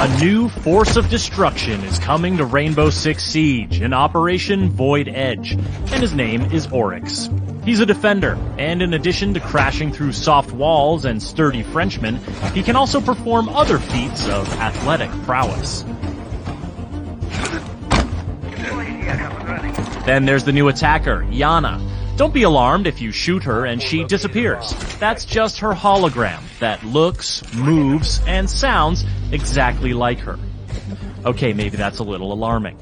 A new force of destruction is coming to Rainbow Six Siege in Operation Void Edge, and his name is Oryx. He's a defender, and in addition to crashing through soft walls and sturdy Frenchmen, he can also perform other feats of athletic prowess. Then there's the new attacker, Yana. Don't be alarmed if you shoot her and she disappears. That's just her hologram that looks, moves, and sounds exactly like her. Okay, maybe that's a little alarming.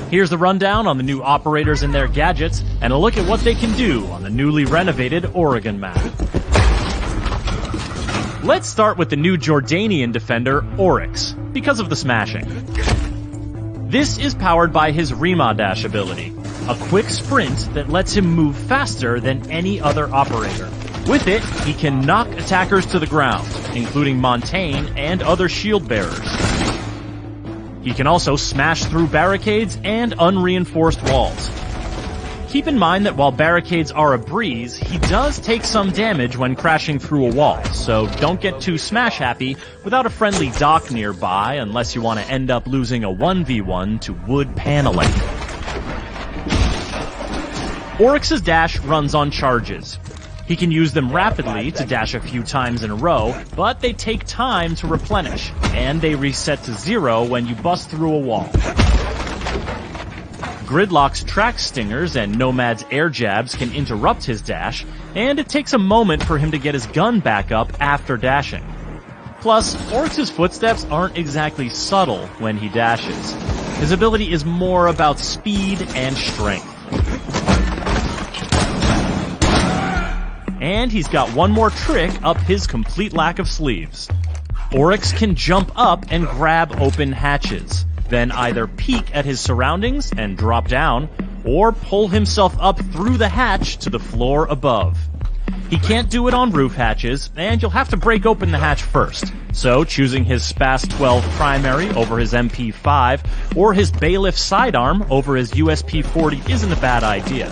Here's the rundown on the new operators and their gadgets, and a look at what they can do on the newly renovated Oregon map. Let's start with the new Jordanian defender, Oryx, because of the smashing. This is powered by his Rima Dash ability, a quick sprint that lets him move faster than any other operator. With it, he can knock attackers to the ground, including Montaigne and other shield bearers. He can also smash through barricades and unreinforced walls. Keep in mind that while barricades are a breeze, he does take some damage when crashing through a wall, so don't get too smash happy without a friendly dock nearby unless you want to end up losing a 1v1 to wood paneling. Oryx's dash runs on charges. He can use them rapidly to dash a few times in a row, but they take time to replenish, and they reset to 0 when you bust through a wall. Gridlock's track stingers and Nomad's air jabs can interrupt his dash, and it takes a moment for him to get his gun back up after dashing. Plus, Oryx's footsteps aren't exactly subtle when he dashes. His ability is more about speed and strength. And he's got one more trick up his complete lack of sleeves. Oryx can jump up and grab open hatches, then either peek at his surroundings and drop down, or pull himself up through the hatch to the floor above. He can't do it on roof hatches, and you'll have to break open the hatch first. So choosing his Spas 12 primary over his MP5, or his Bailiff sidearm over his USP 40 isn't a bad idea.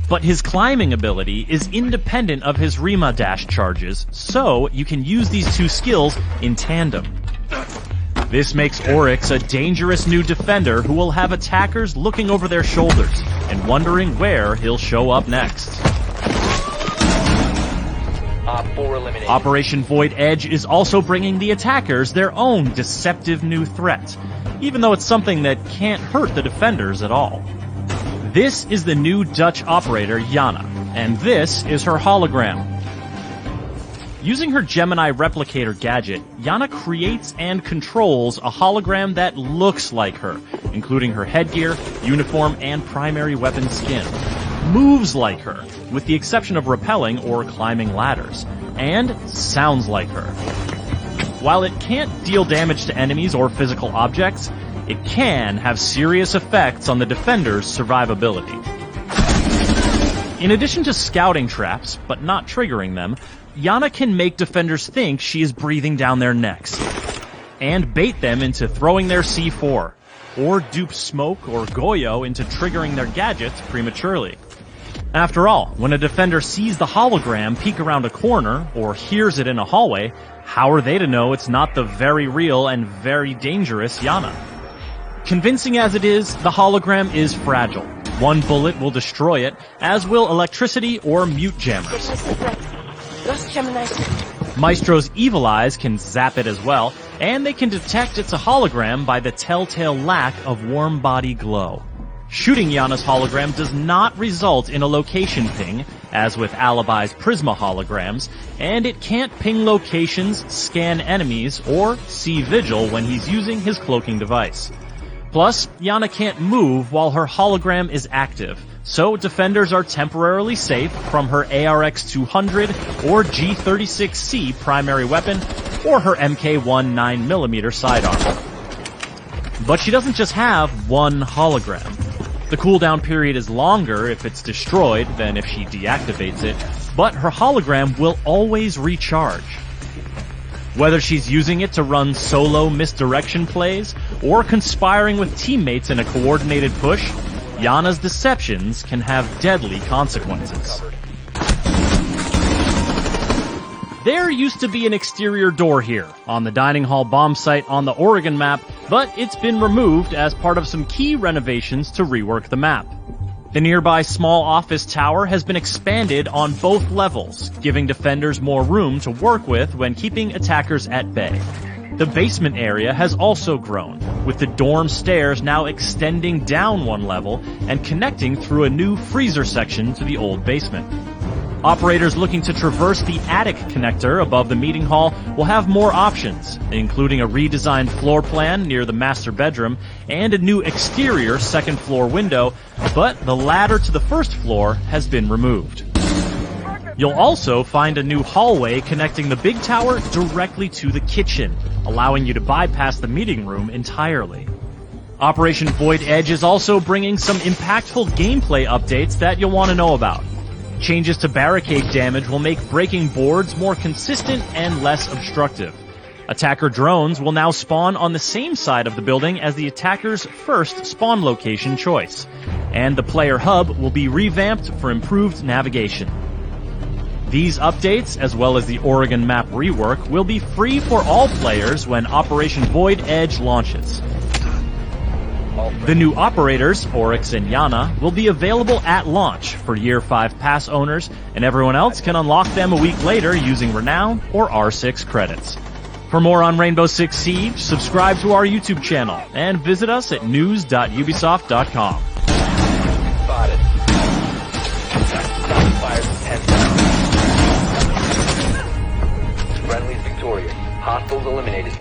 But his climbing ability is independent of his Rima dash charges, so you can use these two skills in tandem. This makes Oryx a dangerous new defender who will have attackers looking over their shoulders and wondering where he'll show up next. Operation Void Edge is also bringing the attackers their own deceptive new threat, even though it's something that can't hurt the defenders at all. This is the new Dutch operator, Yana, and this is her hologram. Using her Gemini replicator gadget, Yana creates and controls a hologram that looks like her, including her headgear, uniform, and primary weapon skin. Moves like her, with the exception of rappelling or climbing ladders, and sounds like her. While it can't deal damage to enemies or physical objects, it can have serious effects on the defender's survivability. In addition to scouting traps, but not triggering them, Yana can make defenders think she is breathing down their necks, and bait them into throwing their C4, or dupe Smoke or Goyo into triggering their gadgets prematurely. After all, when a defender sees the hologram peek around a corner, or hears it in a hallway, how are they to know it's not the very real and very dangerous Yana? Convincing as it is, the hologram is fragile. One bullet will destroy it, as will electricity or mute jammers. Maestro's evil eyes can zap it as well, and they can detect it's a hologram by the telltale lack of warm body glow. Shooting Yana's hologram does not result in a location ping, as with Alibi's Prisma holograms, and it can't ping locations, scan enemies, or see Vigil when he's using his cloaking device. Plus, Yana can't move while her hologram is active, so defenders are temporarily safe from her ARX-200 or G36C primary weapon, or her MK1 9mm sidearm. But she doesn't just have one hologram. The cooldown period is longer if it's destroyed than if she deactivates it, but her hologram will always recharge. Whether she's using it to run solo misdirection plays, or conspiring with teammates in a coordinated push, Yana's deceptions can have deadly consequences. There used to be an exterior door here, on the dining hall bomb site on the Oregon map, but it's been removed as part of some key renovations to rework the map. The nearby small office tower has been expanded on both levels, giving defenders more room to work with when keeping attackers at bay. The basement area has also grown, with the dorm stairs now extending down one level and connecting through a new freezer section to the old basement. Operators looking to traverse the attic connector above the meeting hall will have more options, including a redesigned floor plan near the master bedroom and a new exterior second floor window, but the ladder to the first floor has been removed. You'll also find a new hallway connecting the big tower directly to the kitchen, allowing you to bypass the meeting room entirely. Operation Void Edge is also bringing some impactful gameplay updates that you'll want to know about. Changes to barricade damage will make breaking boards more consistent and less obstructive. Attacker drones will now spawn on the same side of the building as the attacker's first spawn location choice. And the player hub will be revamped for improved navigation. These updates, as well as the Oregon map rework, will be free for all players when Operation Void Edge launches. The new operators, Oryx and Yana, will be available at launch for Year 5 pass owners, and everyone else can unlock them a week later using Renown or R6 credits. For more on Rainbow Six Siege, subscribe to our YouTube channel and visit us at news.ubisoft.com. Spotted. Fired 10 rounds. Friendly's victorious. Hostiles eliminated.